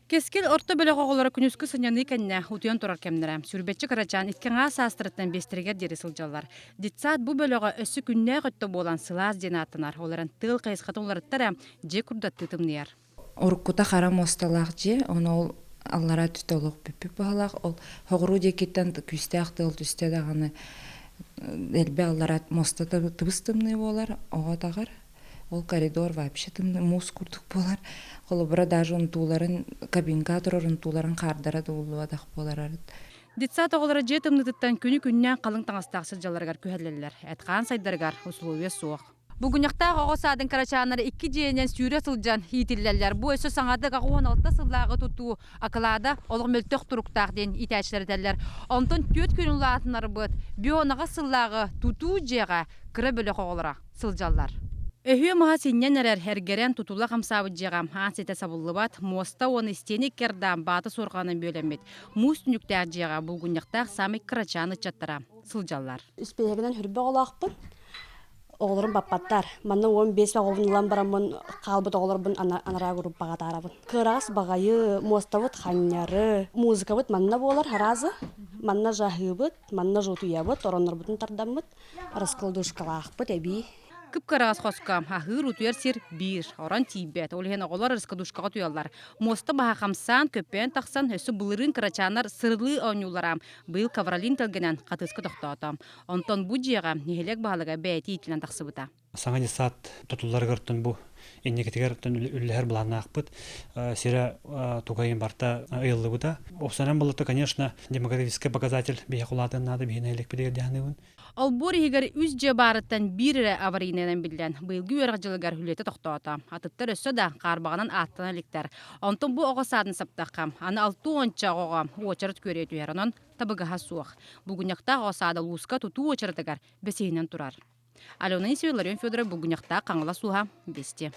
Кескел орто бөлөг оголора күнүскү сыняны кенне утуян турар кемнере. Сүрбетчи кырачаан иткеңа саастырыттан бестергер дери сылдьаллар. Дитсаат бу бөлөгө өссү күннэ көттө болан сылаас ден аттынар. Оларын тыл кайыскатын оларыттара же курдатты тымнияр. Уруккута харам осталаах же, оны аллара түтөлөк бүпүп баалаах, ол хогуру декеттен күстәк тыл түстә даганы элбе аллара моста тыбыстымны болар, ого тагар. Ол коридор вообще тымны мус курдук болар. Холобра даже он туларын кабинка турарын туларын кардара дуулуадак болар. Дитсаат оголора же тымнытыттан күнү-күннән калың таңастаак сылдьаларгар күһәлләләр. Эткан сайдаргар условия суох. Булгунньахтаах ого саадын кэрачааннара 2 дьиэннэн сүүрэ сылдьан иитиллэллэр. Бу өссө саҥады гагуон алта сыллаагы тутуу акылаата олох мөлтөх туруктаах диэн иитиллээччилэрэ. Онтон түөрт күн улаатынар быт бионага сыллаагы тутуу жега кыра бөлөк оголора сылдьаллар. Өһүө маһа сиңнэн эрэр эргэрен тутула хамсабыт жегам хаасете сабыллыбат моста оны стеник кердам баты сорганын бөлөммит. Мус түнүктәк жега булгунньахтаах самый кырачааны чаттара сылдьаллар. Испелегенен хүрбө олаакпын. Оғылырын баппаттар. Манның 15 оғылынлан барамын, қалбыт оғылырбын анара группаға тарабын. Кырас бағайы, моставыт хаñнары, музыкабыт манна болар, харазы. Манна жахыбыт, манна жотуябыт, ороннарбытын тардамбыт, раскылдушкалаақпыт, әбей. Кыпкарагас хоска ахыр утуяр сир бир оран тибет олген оголар раскадушкага туяллар. Моста баха хамсан көппен тахсан өсү булырын кырачааннар сырлы оңюларам. Быйыл кавралин телгенен катыска токтоотом. Онтон бу жега нэһилиэккэ баалыга бэйти иитиллэн тахсыбыта. Саңа саат тотуллар гыртын бу иннекетигертен үлләр буланаакпыт. Сира тугайын барта ыйыллыбыта. Осанан болото, конечно, демографический показатель бияхулатын надо бигенелек бидердяныгын. Албори хигер үз же барыттан бире аварийнен билен. Быйылгы өрөк жылыгар хүлете токтоота. Атыттар өссө да каарбагынан аттана ликтер. Онтон бу ого саадын саптаккам. Аны 6 онча ого очарыт көрөтүер анан табыга суох. Булгунньахтаах ого саада луска тутуу очарытыгар бесейинен турар. Алена Анисимова, Булгунньахтаах, Хаҥалас, Вести.